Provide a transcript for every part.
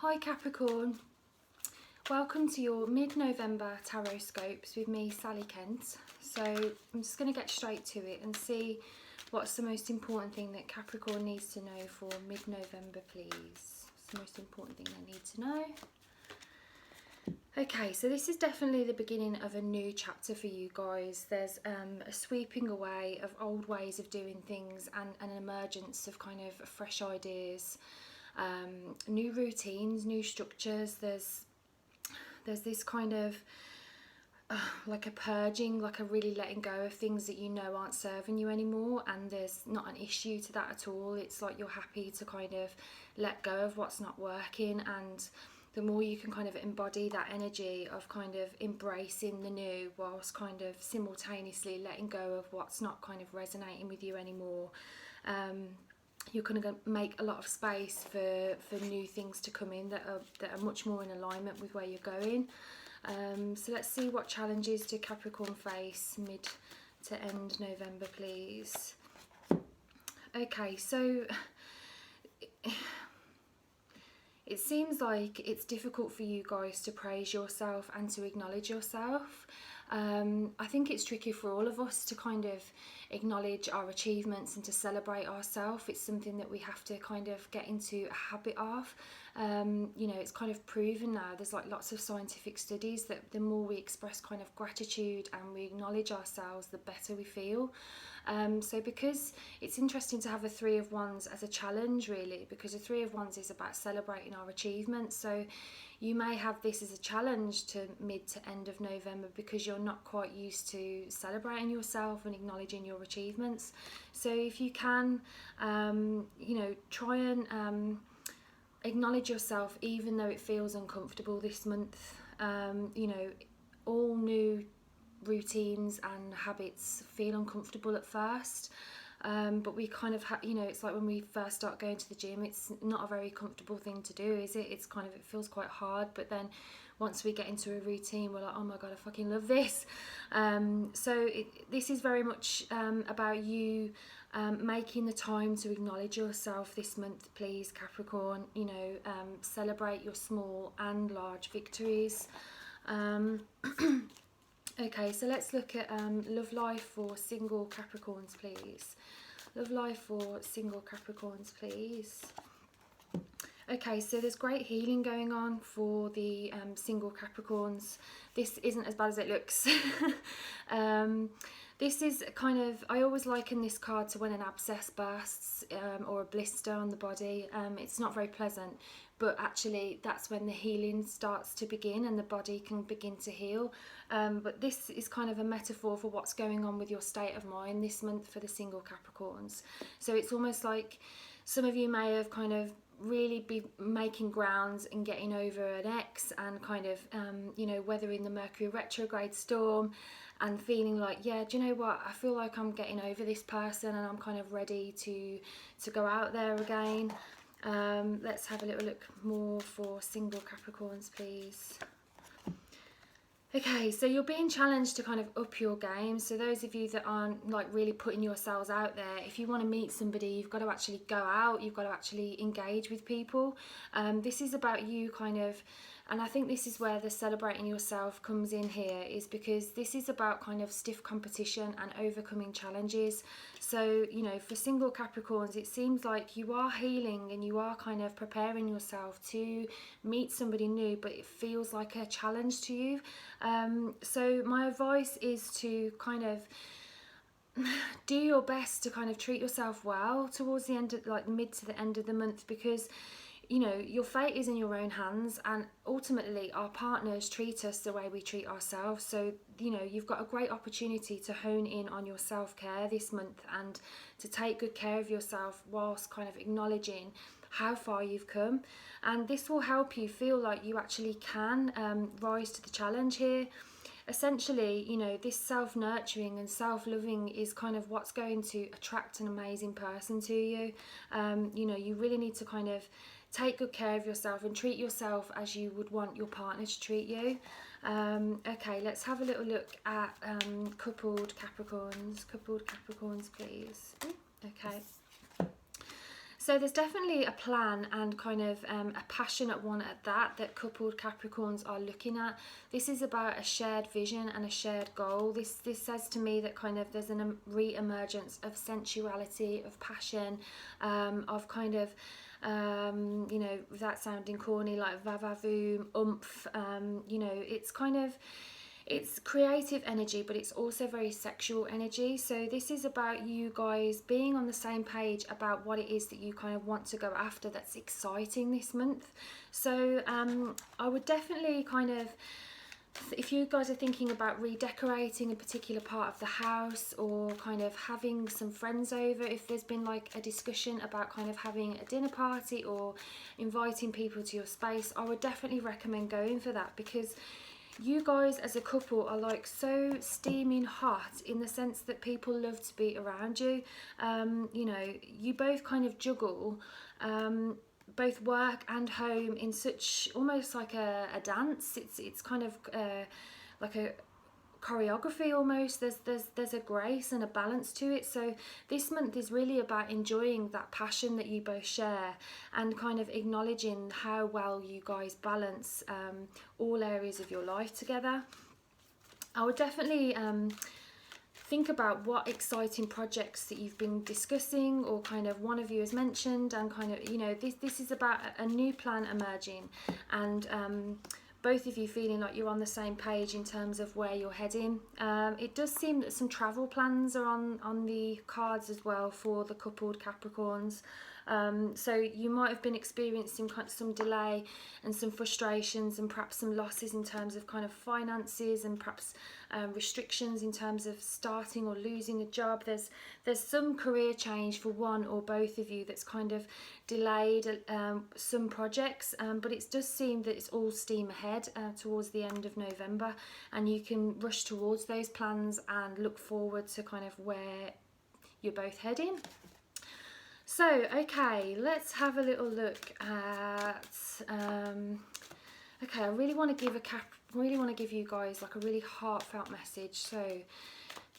Hi Capricorn, welcome to your mid-November Tarotscopes with me, Sally Kent. So I'm just going to get straight to it and see what's the most important thing that Capricorn needs to know for mid-November, please. What's the most important thing they need to know? Okay, so this is definitely the beginning of a new chapter for you guys. There's a sweeping away of old ways of doing things and an emergence of kind of fresh ideas, new routines, new structures. There's this kind of like a purging, like a really letting go of things that you know aren't serving you anymore, and there's not an issue to that at all. It's like you're happy to kind of let go of what's not working, and the more you can kind of embody that energy of kind of embracing the new whilst kind of simultaneously letting go of what's not kind of resonating with you anymore, you're going to make a lot of space for new things to come in that are much more in alignment with where you're going. So let's see what challenges do Capricorn face mid to end November, please. Okay, so it seems like it's difficult for you guys to praise yourself and to acknowledge yourself. I think it's tricky for all of us to kind of acknowledge our achievements and to celebrate ourselves. It's something that we have to kind of get into a habit of. You know, it's kind of proven now. There's like lots of scientific studies that the more we express kind of gratitude and we acknowledge ourselves, the better we feel. So because it's interesting to have a Three of Wands as a challenge, really, because a Three of Wands is about celebrating our achievements. So you may have this as a challenge to mid to end of November because you're not quite used to celebrating yourself and acknowledging your achievements. So if you can, you know, try and acknowledge yourself even though it feels uncomfortable this month. You know, all new routines and habits feel uncomfortable at first, but we kind of you know, it's like when we first start going to the gym, it's not a very comfortable thing to do, is it? It's kind of, it feels quite hard, but then once we get into a routine, we're like, oh my god, I fucking love this. So this is very much about you making the time to acknowledge yourself this month, please, Capricorn. You know, celebrate your small and large victories. Okay, so let's look at love life for single Capricorns, please. Love life for single Capricorns, please. Okay, so there's great healing going on for the single Capricorns. This isn't as bad as it looks. This is kind of, I always liken this card to when an abscess bursts or a blister on the body. It's not very pleasant, but actually that's when the healing starts to begin and the body can begin to heal. But this is kind of a metaphor for what's going on with your state of mind this month for the single Capricorns. So it's almost like some of you may have kind of really be making grounds and getting over an ex and kind of you know, weathering the Mercury retrograde storm and feeling like, yeah, do you know what, I feel like I'm getting over this person and I'm kind of ready to go out there again. Let's have a little look more for single Capricorns, please. Okay, so you're being challenged to kind of up your game. So those of you that aren't like really putting yourselves out there, if you want to meet somebody, you've got to actually go out, you've got to actually engage with people. This is about you kind of, and I think this is where the celebrating yourself comes in here, is because this is about kind of stiff competition and overcoming challenges. So, you know, for single Capricorns, it seems like you are healing and you are kind of preparing yourself to meet somebody new, but it feels like a challenge to you. So my advice is to kind of do your best to kind of treat yourself well towards the end of, like mid to the end of the month, because you know, your fate is in your own hands, and ultimately our partners treat us the way we treat ourselves. So, you know, you've got a great opportunity to hone in on your self-care this month and to take good care of yourself whilst kind of acknowledging how far you've come. And this will help you feel like you actually can rise to the challenge here. Essentially, you know, this self-nurturing and self-loving is kind of what's going to attract an amazing person to you. You know, you really need to kind of take good care of yourself and treat yourself as you would want your partner to treat you. Okay, let's have a little look at coupled Capricorns, please. Okay. So there's definitely a plan and kind of a passionate one at that coupled Capricorns are looking at. This is about a shared vision and a shared goal. This says to me that kind of there's a re-emergence of sensuality, of passion, of kind of you know, without sounding corny, like va-va-voom, oomph. You know, it's kind of, it's creative energy, but it's also very sexual energy. So this is about you guys being on the same page about what it is that you kind of want to go after that's exciting this month. So I would definitely kind of, if you guys are thinking about redecorating a particular part of the house, or kind of having some friends over, if there's been like a discussion about kind of having a dinner party or inviting people to your space, I would definitely recommend going for that, because you guys as a couple are like so steaming hot in the sense that people love to be around you. You know, you both kind of juggle both work and home in such almost like a dance. It's kind of like a choreography almost. There's a grace and a balance to it. So this month is really about enjoying that passion that you both share and kind of acknowledging how well you guys balance all areas of your life together. I would definitely think about what exciting projects that you've been discussing, or kind of one of you has mentioned, and kind of, you know, this is about a new plan emerging, and both of you feeling like you're on the same page in terms of where you're heading. It does seem that some travel plans are on the cards as well for the coupled Capricorns. So you might have been experiencing kind of some delay and some frustrations and perhaps some losses in terms of kind of finances, and perhaps restrictions in terms of starting or losing a job. There's some career change for one or both of you that's kind of delayed some projects, but it does seem that it's all steam ahead towards the end of November, and you can rush towards those plans and look forward to kind of where you're both heading. So, okay, let's have a little look at. Okay, I really want to give you guys like a really heartfelt message. So,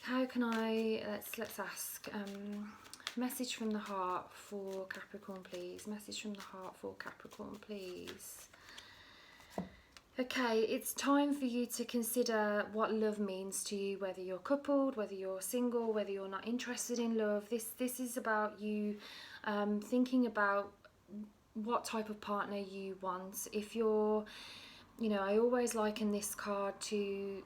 how can I? Let's ask. Message from the heart for Capricorn, please. Message from the heart for Capricorn, please. Okay, it's time for you to consider what love means to you, whether you're coupled, whether you're single, whether you're not interested in love. This is about you thinking about what type of partner you want. If you're, you know, I always liken this card to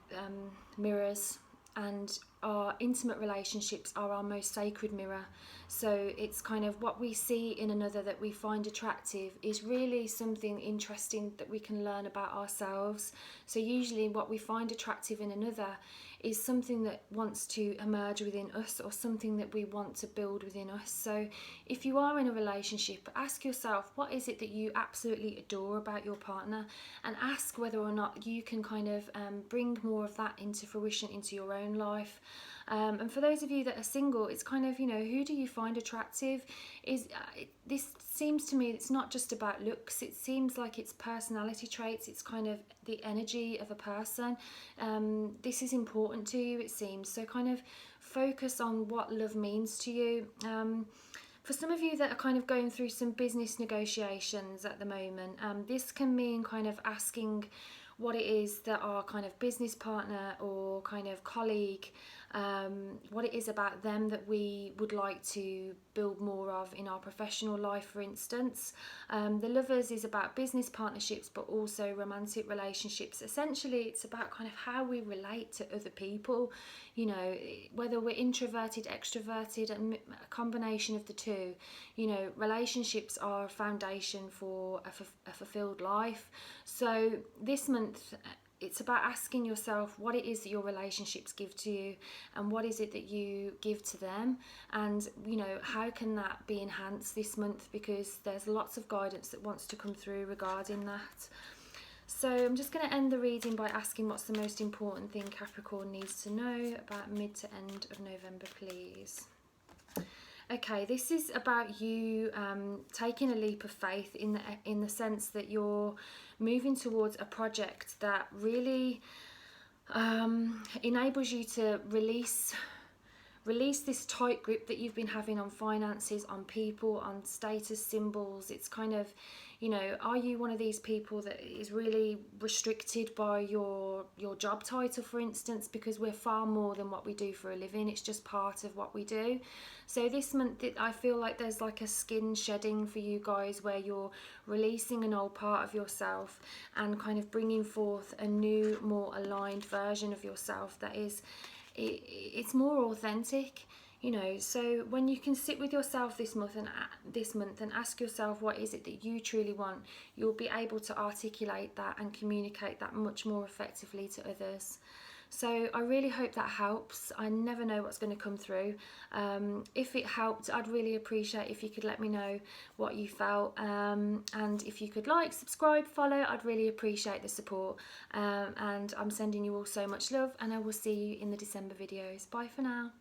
mirrors, and our intimate relationships are our most sacred mirror. So it's kind of what we see in another that we find attractive is really something interesting that we can learn about ourselves. So usually what we find attractive in another is something that wants to emerge within us, or something that we want to build within us. So if you are in a relationship, ask yourself, what is it that you absolutely adore about your partner, and ask whether or not you can kind of bring more of that into fruition into your own life. And for those of you that are single, it's kind of, you know, who do you find attractive? This seems to me it's not just about looks. It seems like it's personality traits. It's kind of the energy of a person. This is important to you, it seems. So kind of focus on what love means to you. For some of you that are kind of going through some business negotiations at the moment, this can mean kind of asking what it is that our kind of business partner or kind of colleague, what it is about them that we would like to build more of in our professional life, for instance. The Lovers is about business partnerships, but also romantic relationships. Essentially, it's about kind of how we relate to other people, you know, whether we're introverted, extroverted, and a combination of the two. You know, relationships are a foundation for a fulfilled life. So this month, it's about asking yourself what it is that your relationships give to you, and what is it that you give to them, and, you know, how can that be enhanced this month, because there's lots of guidance that wants to come through regarding that. So I'm just going to end the reading by asking, what's the most important thing Capricorn needs to know about mid to end of November, please? Okay, this is about you taking a leap of faith in the sense that you're moving towards a project that really enables you to release release this tight grip that you've been having on finances, on people, on status symbols. It's kind of, you know, are you one of these people that is really restricted by your job title, for instance, because we're far more than what we do for a living. It's just part of what we do. So this month, I feel like there's like a skin shedding for you guys, where you're releasing an old part of yourself and kind of bringing forth a new, more aligned version of yourself that is, it's more authentic, you know. So when you can sit with yourself this month and ask yourself what is it that you truly want, you'll be able to articulate that and communicate that much more effectively to others. So I really hope that helps. I never know what's going to come through. If it helped, I'd really appreciate if you could let me know what you felt. And if you could like, subscribe, follow, I'd really appreciate the support. And I'm sending you all so much love, and I will see you in the December videos. Bye for now.